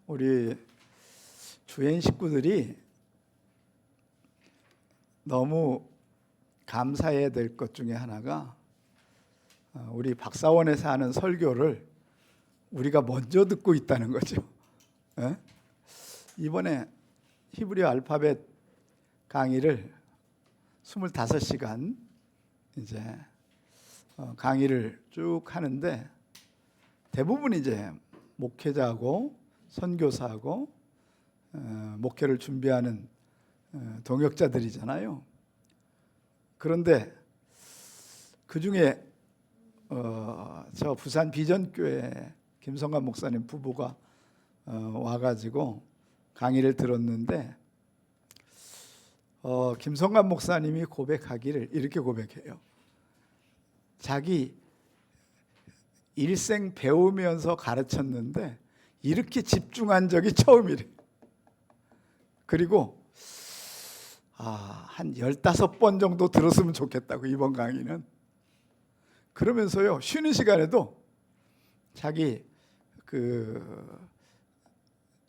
우리 주엔 식구들이 너무 감사해야 될 것 중에 하나가 우리 박사원에서 하는 설교를 우리가 먼저 듣고 있다는 거죠. 이번에 히브리어 알파벳 강의를 25시간 이제 강의를 쭉 하는데 대부분 이제 목회자하고 선교사하고 목회를 준비하는 동역자들이잖아요. 그런데 그 중에 저 부산 비전교회 김성관 목사님 부부가 와가지고 강의를 들었는데 김성관 목사님이 고백하기를 이렇게 고백해요. 자기 일생 배우면서 가르쳤는데 이렇게 집중한 적이 처음이래. 그리고 한 15번 정도 들었으면 좋겠다고, 이번 강의는. 그러면서요, 쉬는 시간에도 자기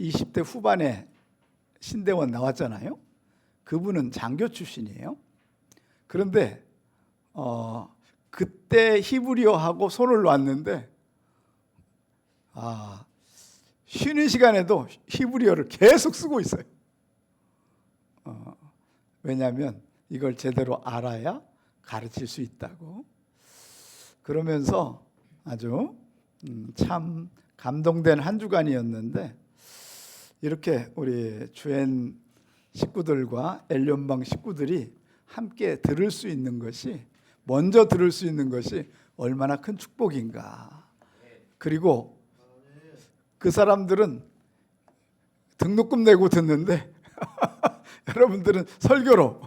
20대 후반에 신대원 나왔잖아요. 그분은 장교 출신이에요. 그런데 그때 히브리어하고 손을 놨는데 쉬는 시간에도 히브리어를 계속 쓰고 있어요. 왜냐하면 이걸 제대로 알아야 가르칠 수 있다고. 그러면서 아주 참 감동된 한 주간이었는데, 이렇게 우리 주엔 식구들과 엘련방 식구들이 함께 들을 수 있는 것이, 먼저 들을 수 있는 것이 얼마나 큰 축복인가. 그리고 그 사람들은 등록금 내고 듣는데 여러분들은 설교로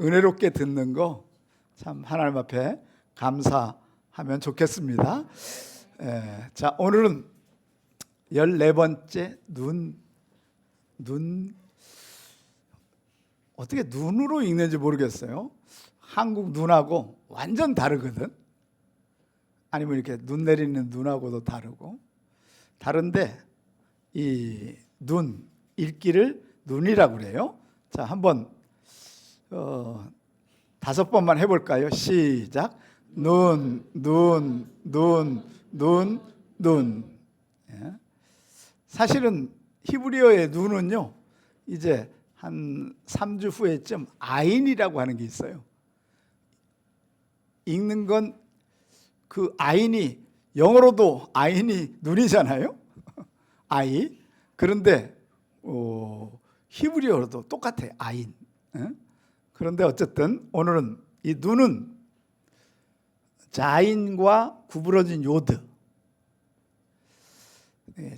은혜롭게 듣는 거 참 하나님 앞에 감사하면 좋겠습니다. 자, 오늘은 14번째 눈 어떻게 눈으로 읽는지 모르겠어요. 한국 눈하고 완전 다르거든. 아니면 이렇게 눈 내리는 눈하고도 다르고, 다른데 이 눈 읽기를 눈이라고 그래요. 자, 한번 5번만 해볼까요? 시작. 눈. 사실은 히브리어의 눈은요, 이제 한 3주 후에쯤 아인이라고 하는 게 있어요. 읽는 건 그 아인이, 영어로도 아인이 눈이잖아요. 아이. 그런데 히브리어로도 똑같아, 아인. 그런데 어쨌든 오늘은 이 눈은 자인과 구부러진 요드.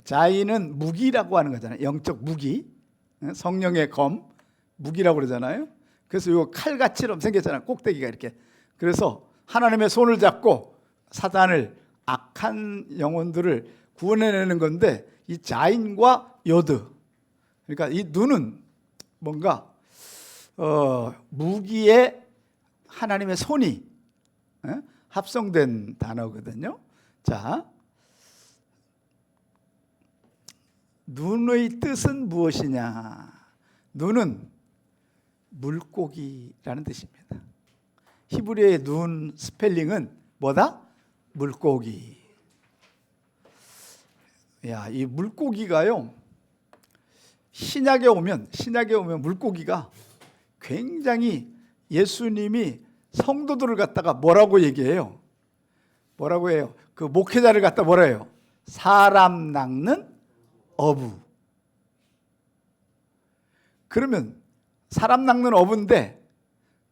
자인은 무기라고 하는 거잖아요. 영적 무기. 성령의 검, 무기라고 그러잖아요. 그래서 이거 칼같이럼 생겼잖아요. 꼭대기가 이렇게. 그래서 하나님의 손을 잡고 사단을, 악한 영혼들을 구원해내는 건데, 이 자인과 요드, 그러니까 이 눈은 뭔가 무기에 하나님의 손이 합성된 단어거든요. 자, 눈의 뜻은 무엇이냐? 눈은 물고기라는 뜻입니다. 히브리어의 눈 스펠링은 뭐다? 물고기. 이 물고기가요, 신약에 오면 물고기가 굉장히, 예수님이 성도들을 갖다가 뭐라고 얘기해요? 뭐라고 해요? 그 목회자를 갖다 뭐라 해요? 사람 낚는 어부. 그러면 사람 낚는 어부인데,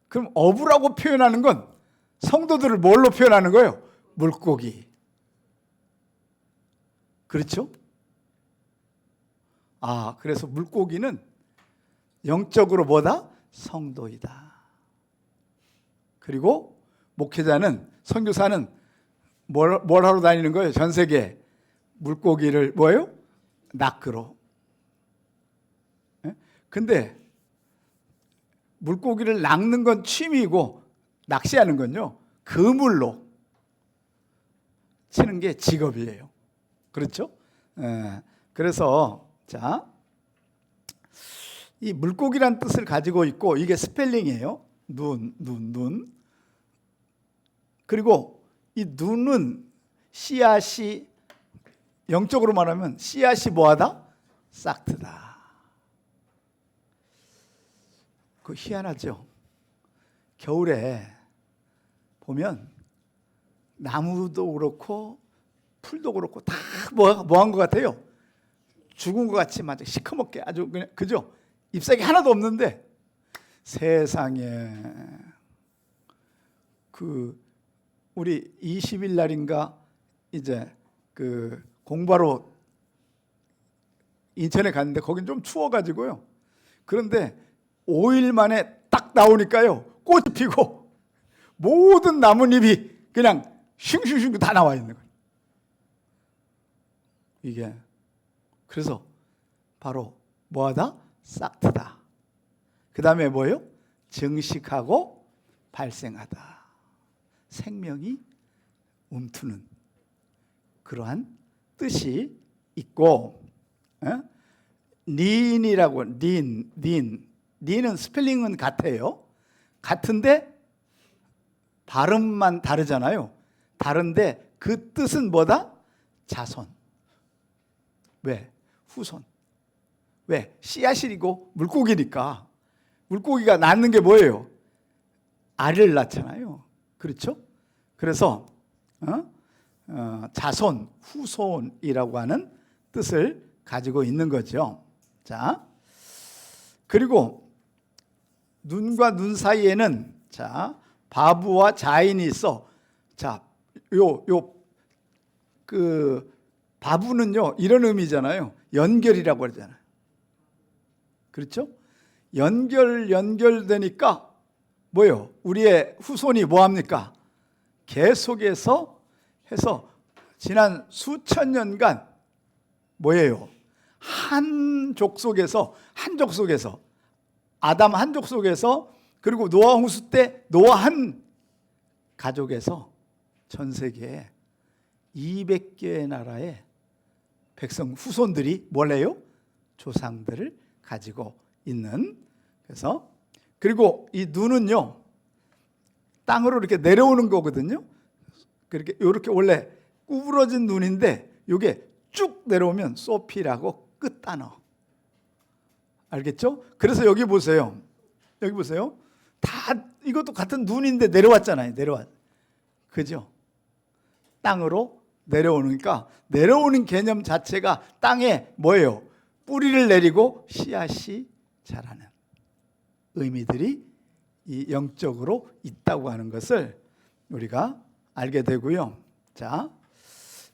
그럼 어부라고 표현하는 건 성도들을 뭘로 표현하는 거예요? 물고기. 그렇죠? 그래서 물고기는 영적으로 뭐다? 성도이다. 그리고 목회자는, 선교사는 뭘 하러 다니는 거예요? 전 세계에 물고기를 뭐예요? 낚으러. 근데 물고기를 낚는 건 취미이고, 낚시하는 건요, 그물로 치는 게 직업이에요. 그렇죠? 그래서 자, 이 물고기란 뜻을 가지고 있고 이게 스펠링이에요. 눈. 그리고 이 눈은 씨앗이 영적으로 말하면 씨앗이 뭐하다? 싹트다. 그 희한하죠. 겨울에 보면 나무도 그렇고 풀도 그렇고 다 뭐한 것 같아요? 죽은 것 같이 마치 시커멓게 아주 그냥 그죠? 잎사귀 하나도 없는데 세상에 그 우리 20일 날인가 이제 그 공부하러 인천에 갔는데 거긴 좀 추워가지고요. 그런데 5일 만에 딱 나오니까요 꽃이 피고 모든 나뭇잎이 그냥 슝슝슝 다 나와 있는 거예요. 이게 그래서 바로 뭐하다? 싹트다. 그 다음에 뭐예요? 증식하고 발생하다. 생명이 움트는 그러한 뜻이 있고, 닌이라고 닌은 스펠링은 같아요. 같은데 발음만 다르잖아요. 다른데 그 뜻은 뭐다? 자손. 왜? 후손. 왜? 씨앗이고 물고기니까. 물고기가 낳는 게 뭐예요? 알을 낳잖아요. 그렇죠? 그래서 자손, 후손이라고 하는 뜻을 가지고 있는 거죠. 자, 그리고 눈과 눈 사이에는 자 바부와 자인이 있어. 자, 그 바부는요 이런 의미잖아요. 연결이라고 그러잖아요. 그렇죠? 연결되니까 뭐요? 우리의 후손이 뭐합니까? 계속해서 해서 지난 수천 년간 뭐예요? 한 족속에서 아담 한 족속에서 그리고 노아 홍수 때 노아 한 가족에서 전 세계에 200개의 나라의 백성 후손들이 뭘 해요? 조상들을 가지고 있는. 그래서 그리고 이 눈은요 땅으로 이렇게 내려오는 거거든요. 그렇게 이렇게 원래 구부러진 눈인데 이게 쭉 내려오면 소피라고 끝단어. 알겠죠? 그래서 여기 보세요. 다 이것도 같은 눈인데 내려왔잖아요. 그죠? 땅으로 내려오니까 내려오는 개념 자체가 땅에 뭐예요? 뿌리를 내리고 씨앗이 자라는 의미들이 이 영적으로 있다고 하는 것을 우리가 알게 되고요. 자,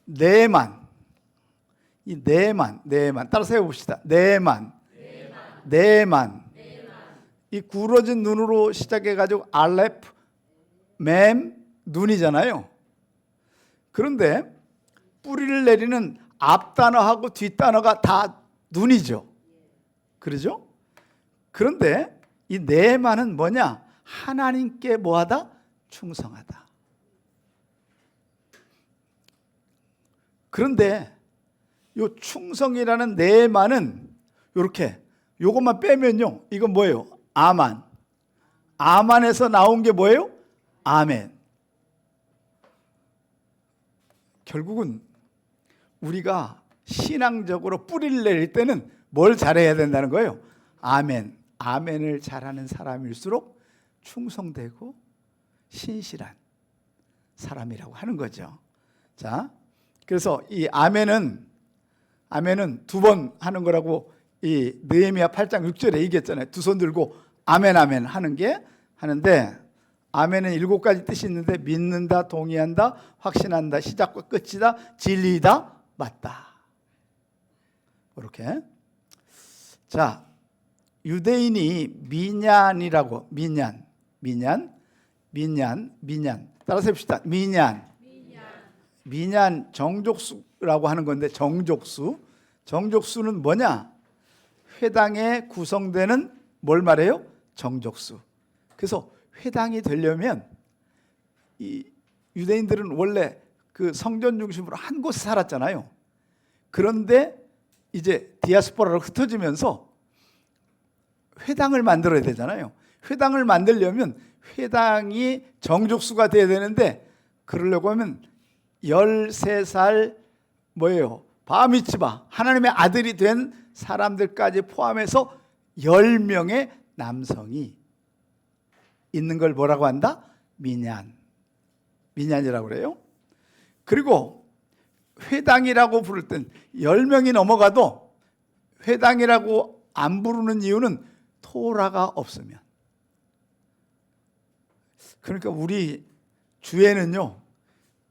내만. 이 내만 따라서 해봅시다. 내만. 이 구부러진 눈으로 시작해가지고 알레프, 맴, 눈이잖아요. 그런데 뿌리를 내리는 앞단어하고 뒷단어가 다 눈이죠. 그러죠? 그런데 이 내만은 뭐냐? 하나님께 뭐하다? 충성하다. 그런데 이 충성이라는 내만은 이렇게 요것만 빼면요. 이건 뭐예요? 아만. 아만에서 나온 게 뭐예요? 아멘. 결국은 우리가 신앙적으로 뿌리를 내릴 때는 뭘 잘해야 된다는 거예요? 아멘. 아멘을 잘하는 사람일수록 충성되고 신실한 사람이라고 하는 거죠. 자, 그래서 이 아멘은 두 번 하는 거라고 이 느헤미야 8장 6절에 얘기했잖아요. 두 손 들고 아멘 아멘 하는데 아멘은 7가지 뜻이 있는데 믿는다, 동의한다, 확신한다, 시작과 끝이다, 진리이다, 맞다. 이렇게. 자, 유대인이 민얀이라고 민얀 따라서 해봅시다. 민얀 정족수라고 하는 건데 정족수는 뭐냐? 회당에 구성되는 뭘 말해요? 정족수. 그래서 회당이 되려면 이 유대인들은 원래 그 성전 중심으로 한 곳에 살았잖아요. 그런데 이제 디아스포라로 흩어지면서 회당을 만들어야 되잖아요. 회당을 만들려면 회당이 정족수가 돼야 되는데, 그러려고 하면 13살 뭐예요? 바미츠바, 하나님의 아들이 된 사람들까지 포함해서 10명의 남성이 있는 걸 뭐라고 한다? 민얀이라고 그래요. 그리고 회당이라고 부를 땐 10명이 넘어가도 회당이라고 안 부르는 이유는 토라가 없으면. 그러니까 우리 주에는요,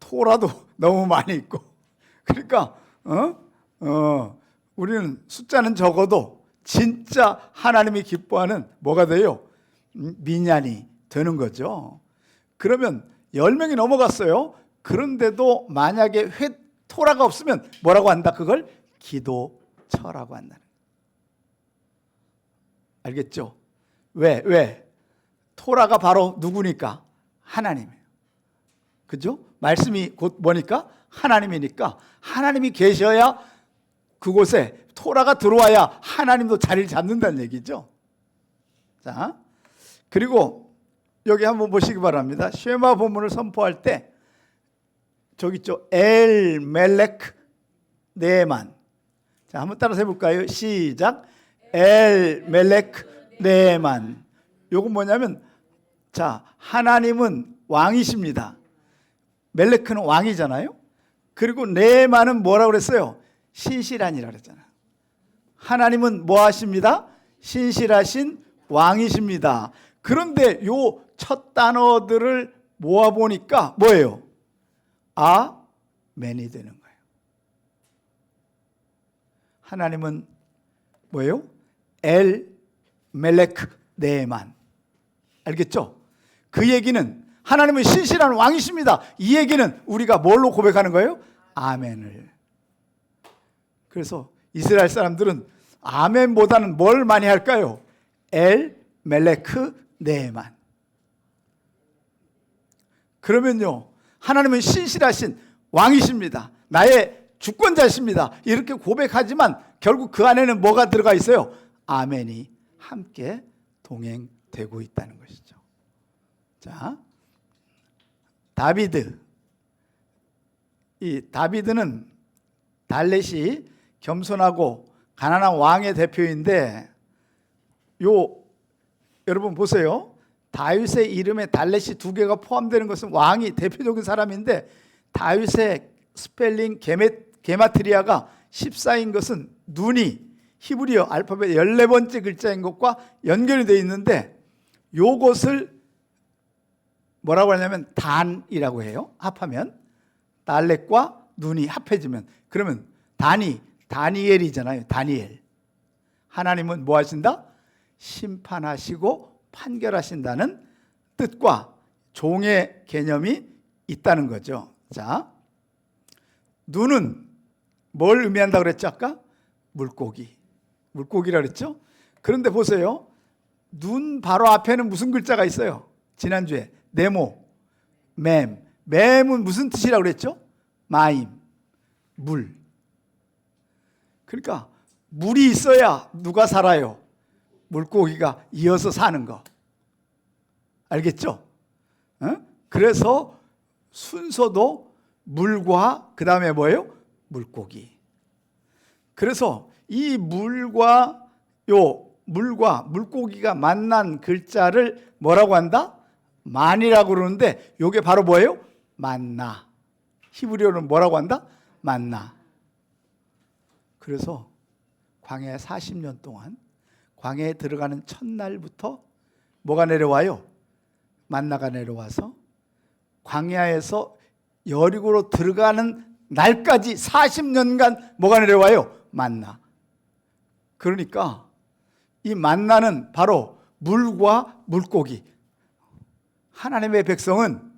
토라도 너무 많이 있고, 그러니까 우리는 숫자는 적어도 진짜 하나님이 기뻐하는 뭐가 돼요? 민얀이 되는 거죠. 그러면 10명이 넘어갔어요. 그런데도 만약에 토라가 없으면 뭐라고 한다? 그걸 기도처라고 한다는 거예요. 알겠죠? 왜? 토라가 바로 누구니까? 하나님이에요. 그죠? 말씀이 곧 뭐니까? 하나님이니까 하나님이 계셔야 그곳에 토라가 들어와야 하나님도 자리를 잡는다는 얘기죠. 자, 그리고 여기 한번 보시기 바랍니다. 쉐마 본문을 선포할 때 저기 있죠. 엘 멜렉 네만. 자, 한번 따라서 해볼까요? 시작. 엘 멜렉 네만. 요건 뭐냐면, 자, 하나님은 왕이십니다. 멜렉은 왕이잖아요. 그리고 네만은 뭐라고 그랬어요? 신실한이라고 그랬잖아요. 하나님은 뭐 하십니다? 신실하신 왕이십니다. 그런데 요 첫 단어들을 모아보니까 뭐예요? 아멘이 되는 거예요. 하나님은 뭐예요? 엘 멜렉 네만. 알겠죠? 그 얘기는 하나님은 신실한 왕이십니다. 이 얘기는 우리가 뭘로 고백하는 거예요? 아멘을. 그래서 이스라엘 사람들은 아멘보다는 뭘 많이 할까요? 엘 멜레크 네만. 그러면요, 하나님은 신실하신 왕이십니다. 나의 주권자십니다. 이렇게 고백하지만 결국 그 안에는 뭐가 들어가 있어요? 아멘이 함께 동행되고 있다는 것이죠. 자, 다비드. 이 다비드는 달렛이 겸손하고 가난한 왕의 대표인데, 여러분 보세요. 다윗의 이름에 달렛이 2개가 포함되는 것은 왕이 대표적인 사람인데, 다윗의 스펠링 게마트리아가 14인 것은 눈이 히브리어 알파벳 14번째 글자인 것과 연결이 되어 있는데, 요것을 뭐라고 하냐면 단이라고 해요. 합하면 달렛과 눈이 합해지면, 그러면 다니엘이잖아요. 다니엘. 하나님은 뭐 하신다? 심판하시고 판결하신다는 뜻과 종의 개념이 있다는 거죠. 자, 눈은 뭘 의미한다고 그랬죠? 아까? 물고기라 그랬죠? 그런데 보세요. 눈 바로 앞에는 무슨 글자가 있어요? 지난주에 네모, 맴은 무슨 뜻이라고 그랬죠? 마임, 물. 그러니까 물이 있어야 누가 살아요? 물고기가 이어서 사는 거. 알겠죠? 그래서 순서도 물과 그 다음에 뭐예요? 물고기. 그래서 이 물과 물고기가 만난 글자를 뭐라고 한다? 만이라고 그러는데, 이게 바로 뭐예요? 만나. 히브리어는 뭐라고 한다? 만나. 그래서 광야 40년 동안 광야에 들어가는 첫날부터 뭐가 내려와요? 만나가 내려와서 광야에서 여리고로 들어가는 날까지 40년간 뭐가 내려와요? 만나. 그러니까 이 만나는 바로 물과 물고기. 하나님의 백성은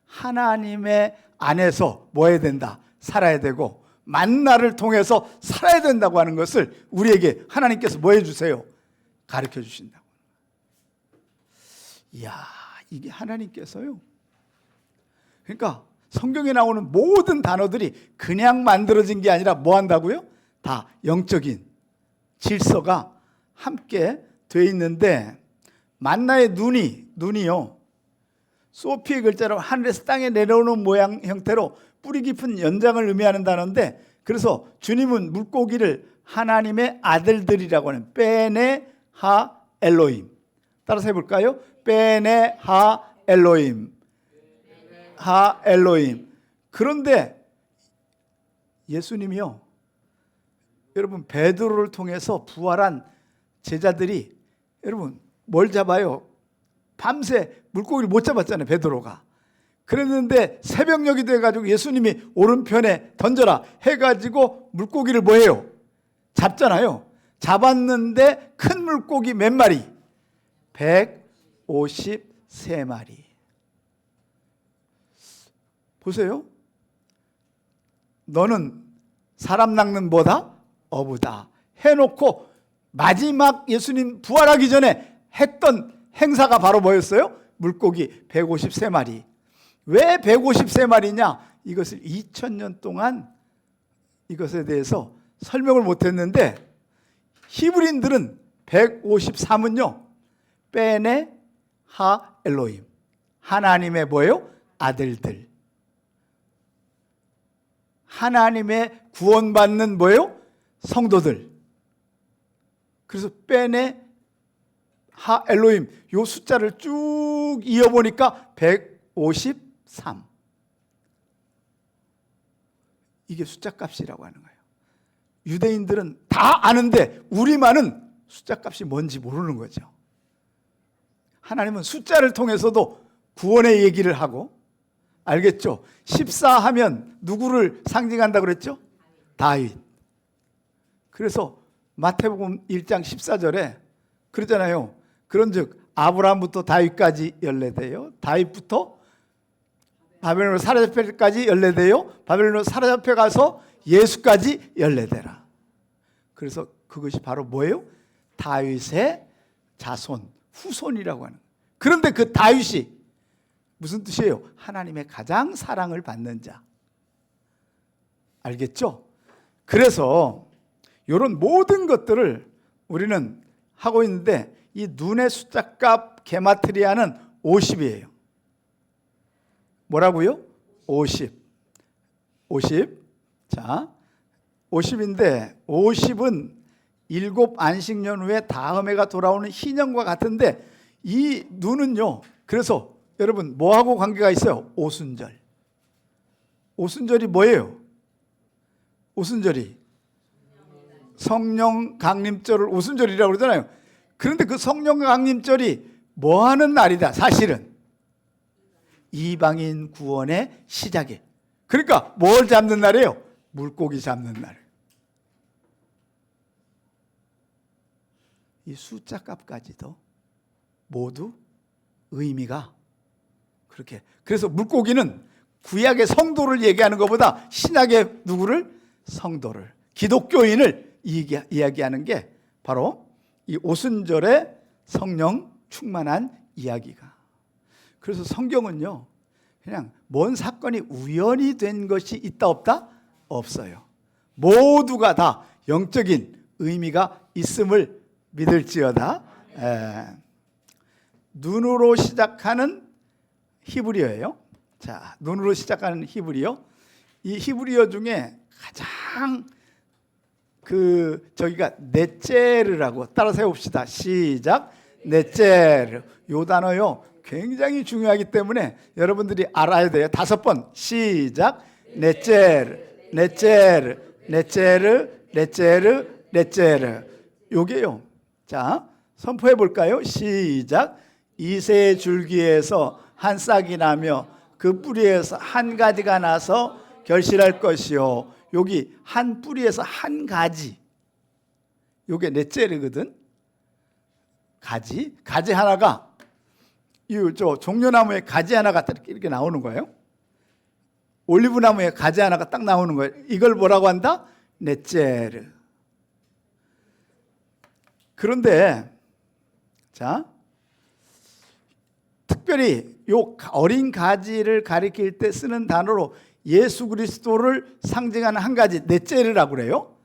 하나님의 안에서 뭐 해야 된다? 살아야 되고, 만나를 통해서 살아야 된다고 하는 것을 우리에게 하나님께서 뭐 해주세요? 가르쳐 주신다고. 이야, 이게 하나님께서요. 그러니까 성경에 나오는 모든 단어들이 그냥 만들어진 게 아니라 뭐 한다고요? 다 영적인 질서가 함께 돼 있는데, 만나의 눈이요, 소피의 글자로 하늘에서 땅에 내려오는 모양 형태로 뿌리 깊은 연장을 의미하는 단어인데, 그래서 주님은 물고기를 하나님의 아들들이라고 하는 베네 하 엘로힘, 따라서 해볼까요? 베네 하 엘로힘, 하 엘로힘. 그런데 예수님이요, 여러분, 베드로를 통해서 부활한 제자들이 여러분 뭘 잡아요? 밤새 물고기를 못 잡았잖아요, 베드로가. 그랬는데 새벽녘이 돼가지고 예수님이 오른편에 던져라 해가지고 물고기를 뭐 해요? 잡잖아요. 잡았는데 큰 물고기 몇 마리? 153마리. 보세요. 너는 사람 낚는 뭐다? 어부다 해놓고 마지막 예수님 부활하기 전에 했던 행사가 바로 뭐였어요? 물고기 153마리. 왜 153마리냐? 이것을 2000년 동안 이것에 대해서 설명을 못했는데, 히브리인들은 153은요 베네 하 엘로힘, 하나님의 뭐예요? 아들들, 하나님의 구원받는 뭐예요? 성도들. 그래서 베네 하 엘로힘, 요 숫자를 쭉 이어보니까 153. 이게 숫자 값이라고 하는 거예요. 유대인들은 다 아는데 우리만은 숫자 값이 뭔지 모르는 거죠. 하나님은 숫자를 통해서도 구원의 얘기를 하고, 알겠죠? 14 하면 누구를 상징한다고 그랬죠? 다윗. 그래서 마태복음 1장 14절에 그러잖아요. 그런즉 아브라함부터 다윗까지 연례되어, 다윗부터 바벨론으로 사로잡힐 때까지 연례되어, 바벨론으로 사로잡혀 가서 예수까지 연례되라. 그래서 그것이 바로 뭐예요? 다윗의 자손, 후손이라고 하는. 그런데 그 다윗이 무슨 뜻이에요? 하나님의 가장 사랑을 받는 자. 알겠죠? 그래서 이런 모든 것들을 우리는 하고 있는데, 이 눈의 숫자값 게마트리아는 50이에요. 뭐라고요? 50. 50. 자, 50인데 50은 7 안식년 후에 다음 해가 돌아오는 희년과 같은데, 이 눈은요, 그래서 여러분 뭐하고 관계가 있어요? 오순절. 오순절이 뭐예요? 오순절이 성령 강림절을 오순절이라고 그러잖아요. 그런데 그 성령 강림절이 뭐 하는 날이다? 사실은 이방인 구원의 시작이에요. 그러니까 뭘 잡는 날이에요? 물고기 잡는 날. 이 숫자 값까지도 모두 의미가 그렇게. 그래서 물고기는 구약의 성도를 얘기하는 것보다 신약의 누구를? 성도를, 기독교인을 이야기하는 게 바로 이 오순절의 성령 충만한 이야기가. 그래서 성경은요, 그냥 뭔 사건이 우연히 된 것이 있다 없다? 없어요. 모두가 다 영적인 의미가 있음을 믿을지어다. 눈으로 시작하는 히브리어예요. 자, 눈으로 시작하는 히브리어. 이 히브리어 중에 가장 저기가 넷제르라고, 따라서 해봅시다. 시작. 넷제르. 요 단어요 굉장히 중요하기 때문에 여러분들이 알아야 돼요. 5번. 시작. 넷제르, 넷제르, 넷제르, 넷제르, 넷제르. 요게요. 자, 선포해 볼까요? 시작. 이새 줄기에서 한 싹이 나며 그 뿌리에서 한 가지가 나서 결실할 것이요. 여기 한 뿌리에서 한 가지. 요게 넷제르거든. 가지 하나가, 이 종려나무에 가지 하나가 이렇게 나오는 거예요. 올리브 나무에 가지 하나가 딱 나오는 거예요. 이걸 뭐라고 한다? 넷제르. 그런데 자, 특별히 요 어린 가지를 가리킬 때 쓰는 단어로 예수 그리스도를 상징하는 한 가지 넷째라고 그래요.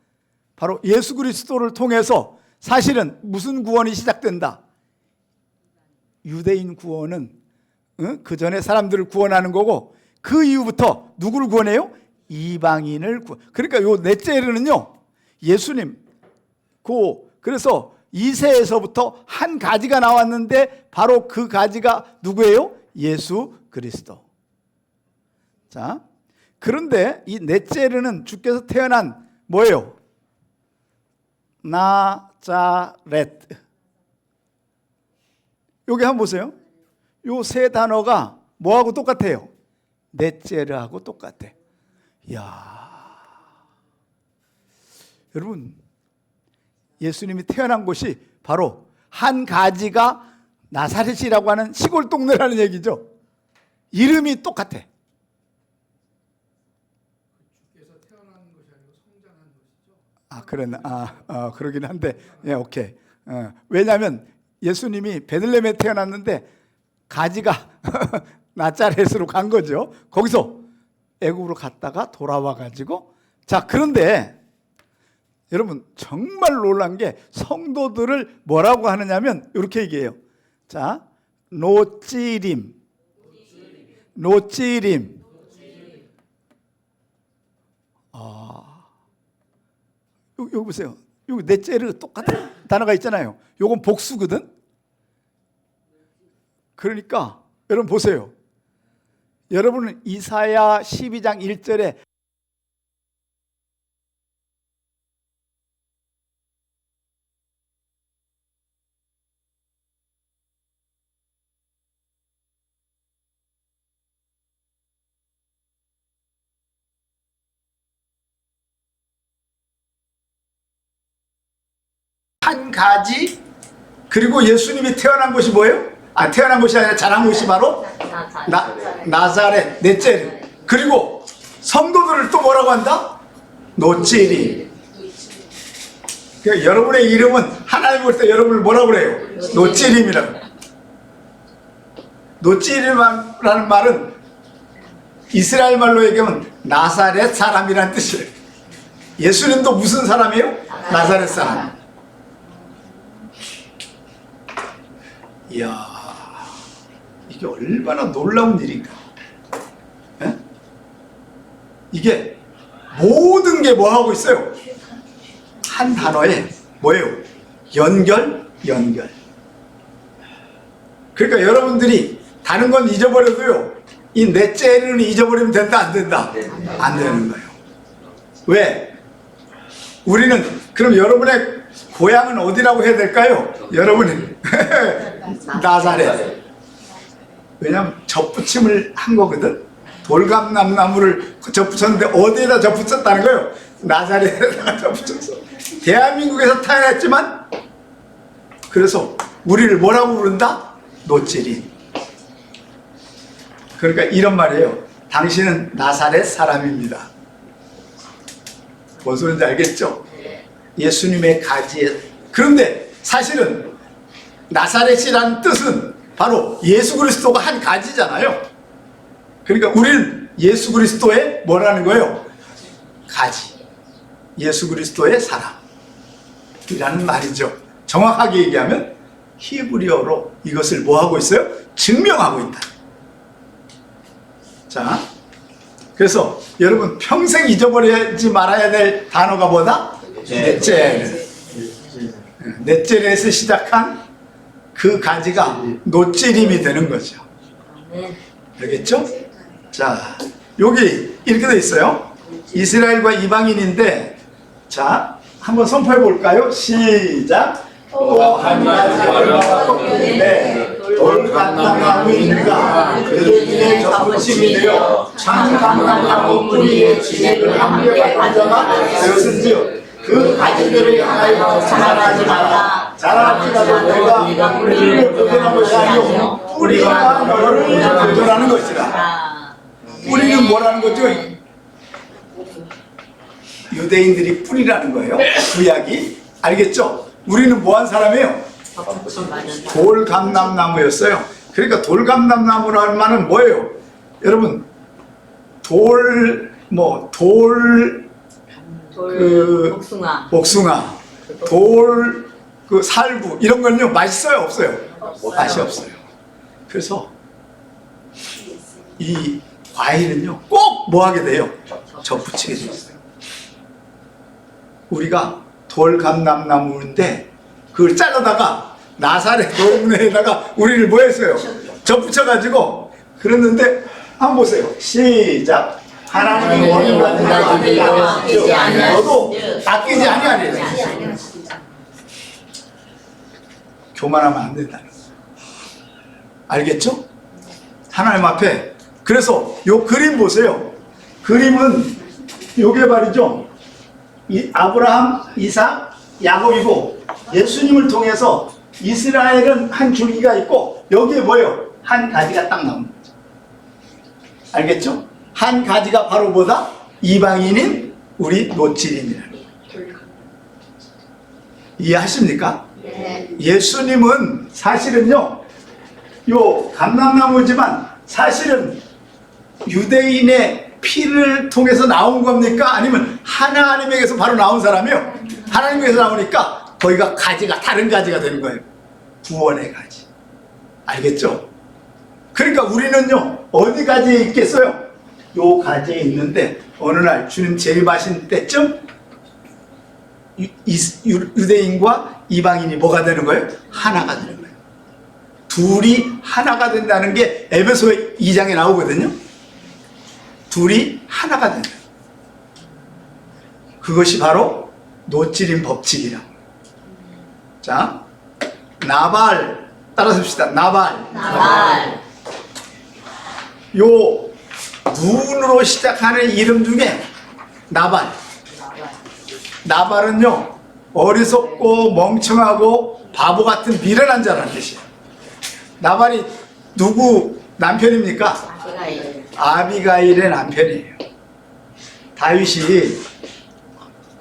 바로 예수 그리스도를 통해서 사실은 무슨 구원이 시작된다? 유대인 구원은 그 전에 사람들을 구원하는 거고, 그 이후부터 누구를 구원해요? 이방인을 구원. 그러니까 요 넷째는요, 예수님. 그래서 이새에서부터 한 가지가 나왔는데 바로 그 가지가 누구예요? 예수 그리스도. 자, 그런데 이 넷째르는 주께서 태어난 뭐예요? 나자렛. 여기 한번 보세요. 요 세 단어가 뭐하고 똑같아요? 넷째르하고 똑같아. 이야, 여러분, 예수님이 태어난 곳이 바로 한 가지가 나사렛이라고 하는 시골 동네라는 얘기죠. 이름이 똑같아. 주께서 태어난 것이 아니고 성장한 것이죠. 그러긴 한데, 예, 오케이. 왜냐하면 예수님이 베들레헴에 태어났는데 가지가 나자렛으로 간 거죠. 거기서 애굽으로 갔다가 돌아와 가지고, 자, 그런데 여러분 정말 놀란 게 성도들을 뭐라고 하느냐면 이렇게 얘기해요. 자, 노찌림. 여기 보세요. 여기 넷째르 똑같은 단어가 있잖아요. 요건 복수거든. 그러니까 여러분 보세요. 여러분은 이사야 12장 1절에 한 가지, 그리고 예수님이 태어난 곳이 뭐예요? 태어난 곳이 아니라 자란 곳이 바로 나자렛, 넷째. 그리고 성도들을 또 뭐라고 한다? 노찌림. 그러니까 여러분의 이름은 하나님 볼 때 여러분을 뭐라고 그래요? 노찌림이라고. 노찌림이라는 말은 이스라엘 말로 얘기하면 나사렛 사람이라는 뜻이에요. 예수님도 무슨 사람이에요? 나사렛 사람. 이야, 이게 얼마나 놀라운 일인가. 에? 이게 모든 게 뭐 하고 있어요? 한 단어에 뭐예요? 연결. 그러니까 여러분들이 다른 건 잊어버려도요, 이 넷째는 잊어버리면 된다, 안 된다? 안 되는 거예요. 왜? 우리는 그럼 여러분의 고향은 어디라고 해야 될까요? 여러분은 나사렛. 왜냐하면 접붙임을 한 거거든. 돌감나무를 접붙였는데 어디에다 접붙였다는 거예요? 나사렛에다 접붙였어. 대한민국에서 태어났지만, 그래서 우리를 뭐라고 부른다? 노찌림. 그러니까 이런 말이에요. 당신은 나사렛 사람입니다. 뭔 소리인지 알겠죠? 예수님의 가지에. 그런데 사실은 나사렛이라는 뜻은 바로 예수 그리스도가 한 가지잖아요. 그러니까 우리는 예수 그리스도의 뭐라는 거예요? 가지. 예수 그리스도의 사람이라는 말이죠. 정확하게 얘기하면 히브리어로 이것을 뭐하고 있어요? 증명하고 있다. 자, 그래서 여러분 평생 잊어버리지 말아야 될 단어가 뭐다? 넷째렛. 넷째렛에서 시작한 그 가지가 노찌림이 되는 거죠. 알겠죠? 자, 여기 이렇게 돼 있어요. 이스라엘과 이방인인데, 자, 한번 선포해 볼까요? 시작. 또 한 가지 얼마가 꺾이는데 돌감나무인가 그들의 접붙임이 되어 참감나무 뿌리에 진액을 함께 가져가 되었은즉 그 가지들을 향하여 자라지 말라. 자라지라도 내가 뿌리를 보존한 것이 아니오 뿌리가 너를 보존하는 것이라. 뿌리는 뭐라는 거죠? 유대인들이 뿌리라는 거예요. 구약이. 알겠죠? 우리는 뭐한 사람이에요? 돌감람나무였어요. 그러니까 돌감람나무라는 말은 뭐예요? 여러분 복숭아. 복숭아, 그 살구 이런 건요 맛있어요 없어요? 맛이 없어요. 그래서 이 과일은요 꼭 뭐 하게 돼요? 접붙이게 돼요. 우리가 돌감람나무인데 그걸 잘라다가 나사렛 동네에다가 우리를 뭐 했어요? 접붙여가지고 그랬는데 한번 보세요. 시작. 하나님의 원하는 너도 아끼지 아니하리라. 교만하면 안 된다는 거예요. 알겠죠? 하나님 앞에. 그래서 요 그림 보세요. 그림은 요게 말이죠. 이 아브라함, 이삭, 야곱이고 예수님을 통해서 이스라엘은 한 줄기가 있고 여기에 뭐예요? 한 가지가 딱 나오는 거죠. 알겠죠? 한 가지가 바로 뭐다? 이방인인 우리 노치림이라는 거예요. 이해하십니까? 네. 예수님은 사실은요, 요 감람나무지만 사실은 유대인의 피를 통해서 나온 겁니까? 아니면 하나님에게서 바로 나온 사람이요? 하나님에게서 나오니까 거기가 가지가 다른 가지가 되는 거예요. 구원의 가지. 알겠죠? 그러니까 우리는요 어디 가지에 있겠어요? 요 가지에 있는데 어느 날 주님 재림하신 때쯤 유대인과 이방인이 뭐가 되는 거예요? 하나가 되는 거예요. 둘이 하나가 된다는 게 에베소 2장에 나오거든요. 둘이 하나가 된다. 그것이 바로 노찌림 법칙이라고. 자, 나발 따라서 봅시다. 나발. 요 눈으로 시작하는 이름 중에 나발은요 어리석고 멍청하고 바보 같은 미련한 자라는 뜻이에요. 나발이 누구 남편입니까? 아비가일의 남편이에요. 다윗이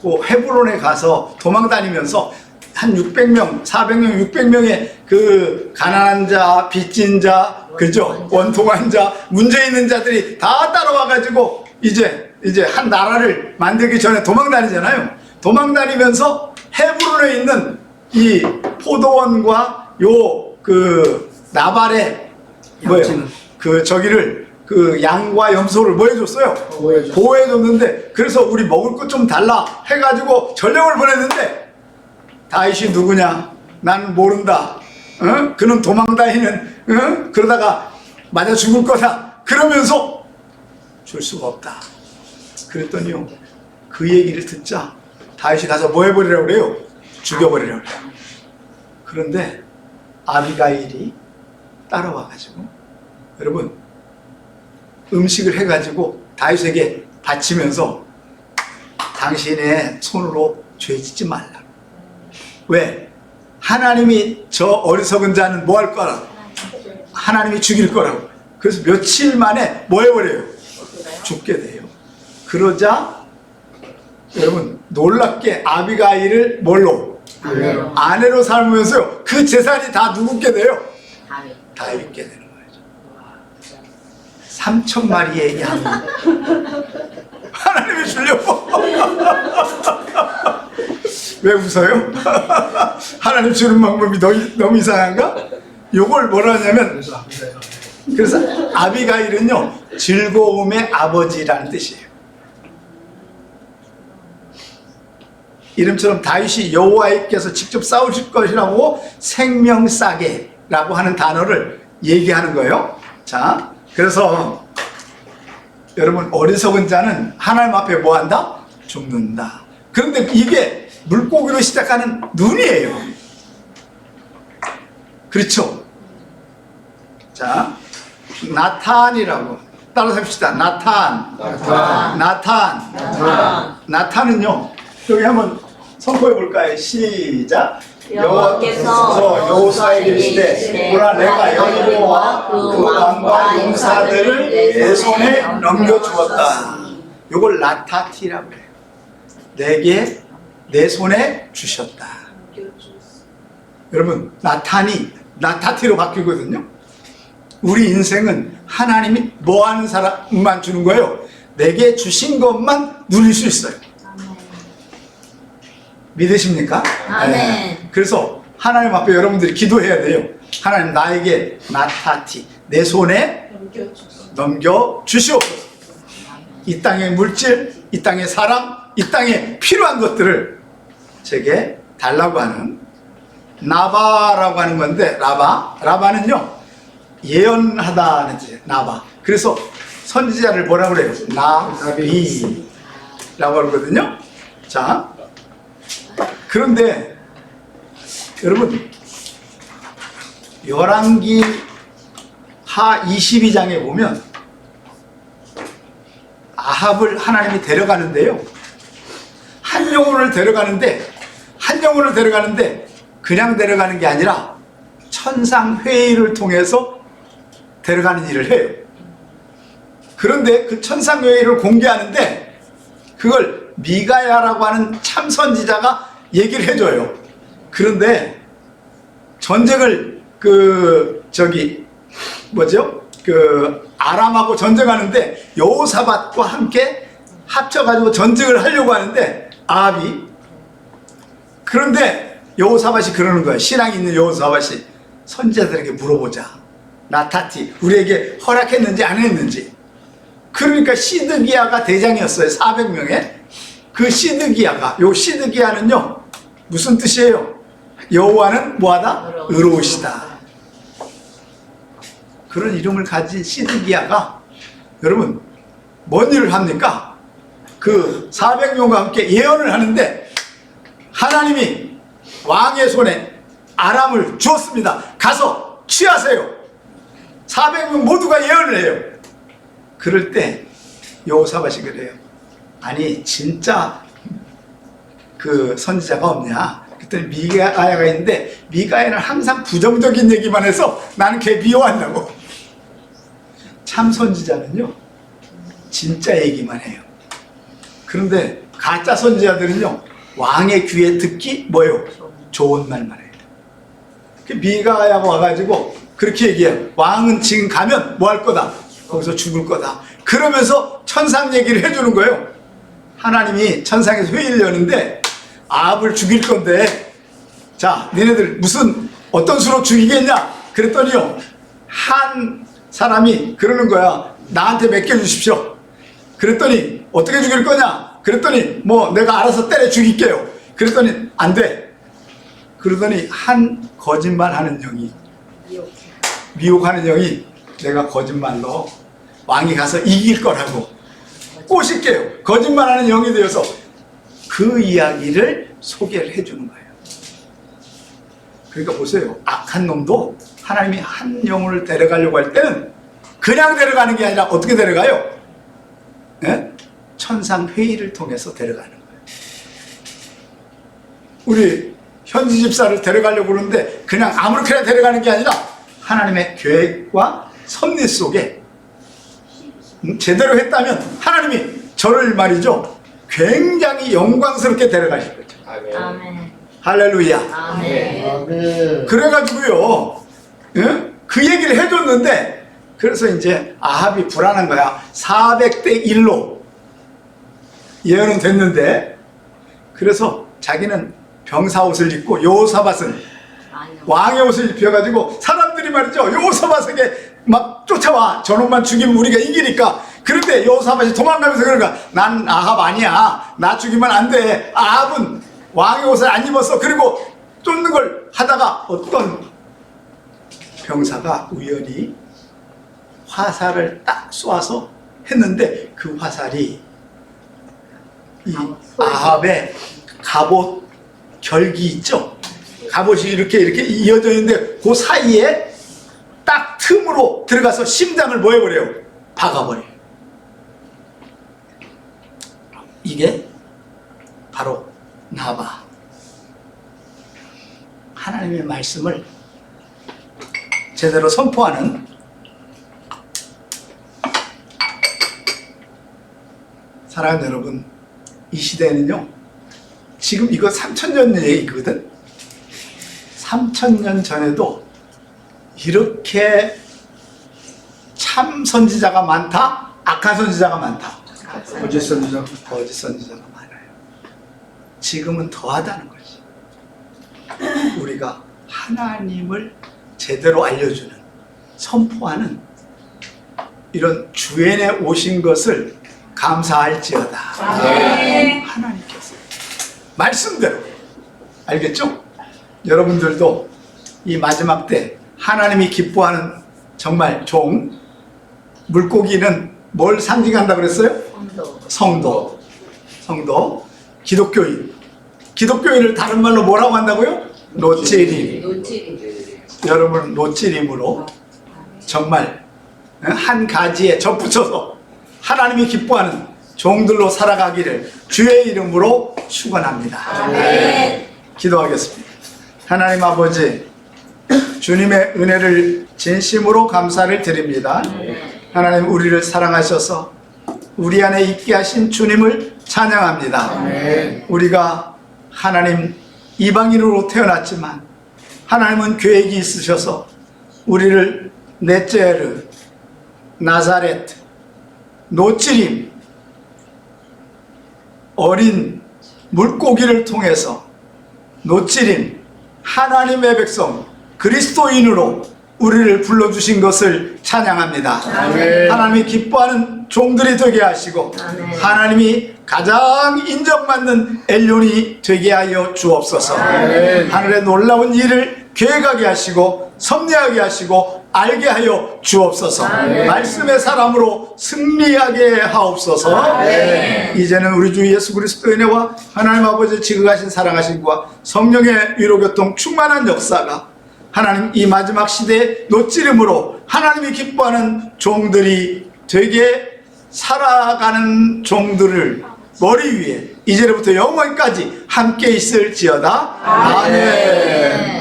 그 헤브론에 가서 도망다니면서 한 600명, 400명, 600명의 그 가난한 자, 빚진 자, 그죠? 원통한 자, 문제 있는 자들이 다 따라와가지고 이제 한 나라를 만들기 전에 도망다니잖아요. 도망다니면서 헤브론에 있는 이 포도원과 요 그 나발의 뭐예요? 그 저기를 그 양과 염소를 뭐 해줬어요? 보호해줬는데 그래서 우리 먹을 것 좀 달라 해가지고 전령을 보냈는데 다윗이 누구냐? 나는 모른다. 어? 그는 도망다니는 어? 그러다가 맞아 죽을 거다. 그러면서 줄 수가 없다. 그랬더니요 그 얘기를 듣자 다윗이 가서 뭐 해버리라고 그래요? 죽여버리라고 그래요. 그런데 아비가일이 따라와가지고 여러분 음식을 해가지고 다윗에게 바치면서 당신의 손으로 죄 짓지 말라. 왜? 하나님이 저 어리석은 자는 뭐 할 거라? 하나님이 죽일 거라고. 그래서 며칠 만에 뭐 해버려요? 죽게 돼요. 그러자 여러분 놀랍게 아비가일을 뭘로? 아내로 삼으면서요 그 재산이 다 누구께 돼요? 다윗께 되는 거예요. 3,000마리의 양 하나님이 주려고. 왜 웃어요? 하나님 주는 방법이 너무 이상한가? 요걸 뭐라 하냐면 그래서 아비가일은요 즐거움의 아버지라는 뜻이에요. 이름처럼 다윗이 여호와께서 직접 싸우실 것이라고 생명싸게라고 하는 단어를 얘기하는 거예요. 자, 그래서 여러분 어리석은 자는 하나님 앞에 뭐한다? 죽는다. 그런데 이게 물고기로 시작하는 눈이에요. 그렇죠? 자, 나탄이라고 따라서 합시다. 나탄은요 여기 한번 선포해 볼까요? 시작. 여호와께서 여호수아에게 이르시되 보라 내가 여리고와 그 왕과 용사들을 내 손에 넘겨주었다. 요걸 나타티라고 해요. 내게 내 손에 주셨다. 여러분 나탄이 나타티로 바뀌거든요. 우리 인생은 하나님이 뭐 하는 사람만 주는 거예요? 내게 주신 것만 누릴 수 있어요. 믿으십니까? 아멘. 그래서 하나님 앞에 여러분들이 기도해야 돼요. 하나님 나에게 나타티 내 손에 넘겨 주시옵소서. 이 땅의 물질, 이 땅의 사람, 이 땅에 필요한 것들을 제게 달라고 하는 나바라고 하는 건데, 라바는요 예언하다는 뜻이에요. 나바. 그래서 선지자를 뭐라고 그래요? 나비라고 하거든요. 자, 그런데 여러분 열왕기 하 22장에 보면 아합을 하나님이 데려가는데요, 한 영혼을 데려가는데 그냥 데려가는 게 아니라 천상회의를 통해서 데려가는 일을 해요. 그런데 그 천상회의를 공개하는데 그걸 미가야라고 하는 참선지자가 얘기를 해줘요. 그런데 전쟁을 아람하고 전쟁하는데 여호사밧과 함께 합쳐가지고 전쟁을 하려고 하는데 아합이, 그런데 여호사밧이 그러는 거예요. 신앙이 있는 여호사밧이 선지자들에게 물어보자. 나타티 우리에게 허락했는지 안 했는지. 그러니까 시드기야가 대장이었어요. 400명의 그 시드기야는요 무슨 뜻이에요? 여호와는 뭐하다? 의로우시다. 그런 이름을 가진 시드기야가 여러분 뭔 일을 합니까? 그 400명과 함께 예언을 하는데 하나님이 왕의 손에 아람을 주었습니다. 가서 취하세요. 400명 모두가 예언을 해요. 그럴 때 여호사밧이 그래요. 아니 진짜 그 선지자가 없냐? 그랬더니 미가야가 있는데 미가야는 항상 부정적인 얘기만 해서 나는 걔 미워한다고. 참 선지자는요 진짜 얘기만 해요. 그런데 가짜 선지자들은요 왕의 귀에 듣기 뭐예요? 좋은 말만 해요. 그 미가야가 와가지고 그렇게 얘기해요. 왕은 지금 가면 뭐 할 거다? 거기서 죽을 거다. 그러면서 천상 얘기를 해주는 거예요. 하나님이 천상에서 회의를 여는데 아합을 죽일 건데, 자 니네들 어떤 수로 죽이겠냐? 그랬더니요 한 사람이 그러는 거야. 나한테 맡겨주십시오. 그랬더니 어떻게 죽일 거냐? 그랬더니 뭐 내가 알아서 때려 죽일게요. 그랬더니 안 돼. 그러더니 한 거짓말하는 영이, 미혹하는 영이 내가 거짓말로 왕이 가서 이길 거라고 꼬실게요. 거짓말하는 영이 되어서 그 이야기를 소개를 해주는 거예요. 그러니까 보세요. 악한 놈도 하나님이 한 영혼을 데려가려고 할 때는 그냥 데려가는 게 아니라 어떻게 데려가요? 네? 천상 회의를 통해서 데려가는 거예요. 우리 현지 집사를 데려가려고 그러는데 그냥 아무렇게나 데려가는 게 아니라 하나님의 계획과 섭리 속에 제대로 했다면 하나님이 저를 말이죠 굉장히 영광스럽게 데려가실 거죠. 아멘. 할렐루야. 아멘. 그래가지고요 그 얘기를 해줬는데, 그래서 이제 아합이 불안한 거야. 400대 1로 예언은 됐는데, 그래서 자기는 병사 옷을 입고 여호사밧은 왕의 옷을 입혀가지고 사람들이 말이죠 여호사밧에게 막 쫓아와. 저놈만 죽이면 우리가 이기니까. 그런데 여호사밧이 도망가면서 그러니까 난 아합 아니야. 나 죽이면 안 돼. 아합은 왕의 옷을 안 입었어. 그리고 쫓는 걸 하다가 어떤 병사가 우연히 화살을 딱 쏘아서 했는데 그 화살이 이 아합의 갑옷 결기 있죠? 갑옷이 이렇게 이어져 있는데 그 사이에 딱 틈으로 들어가서 심장을 뭐 해버려요? 박아버려요. 이게 바로 나바. 하나님의 말씀을 제대로 선포하는 사랑하는 여러분, 이 시대에는요 지금 이거 3000년 얘기거든. 3000년 전에도 이렇게 참 선지자가 많다, 악한 선지자가 많다. 거짓 선지자. 거짓 선지자가 많아요. 지금은 더하다는 거지. 우리가 하나님을 제대로 알려주는, 선포하는 이런 주연에 오신 것을 감사할지어다. 하나님께서 말씀대로, 알겠죠? 여러분들도 이 마지막 때 하나님이 기뻐하는 정말 종, 물고기는 뭘 상징한다고 그랬어요? 성도, 기독교인. 기독교인을 다른 말로 뭐라고 한다고요? 노찌림. 여러분 노찌림으로 정말 한 가지에 접붙여서 하나님이 기뻐하는 종들로 살아가기를 주의 이름으로 축원합니다. 기도하겠습니다. 하나님 아버지, 주님의 은혜를 진심으로 감사를 드립니다. 하나님, 우리를 사랑하셔서 우리 안에 있게 하신 주님을 찬양합니다. 우리가 하나님 이방인으로 태어났지만 하나님은 계획이 있으셔서 우리를 넷째르, 나사렛, 노찌림, 어린 물고기를 통해서 노찌림, 하나님의 백성, 그리스도인으로 우리를 불러주신 것을 찬양합니다. 하나님이 기뻐하는 종들이 되게 하시고 하나님이 가장 인정받는 엘론이 되게 하여 주옵소서. 하늘의 놀라운 일을 계획하게 하시고 섭리하게 하시고 알게 하여 주옵소서. 말씀의 사람으로 승리하게 하옵소서. 이제는 우리 주 예수 그리스도의 은혜와 하나님 아버지의 지극하신 사랑하심과 성령의 위로교통 충만한 역사가 하나님 이 마지막 시대의 노찌름으로 하나님이 기뻐하는 종들이 되게 살아가는 종들을 머리 위에 이제부터 영원까지 함께 있을지어다. 아멘.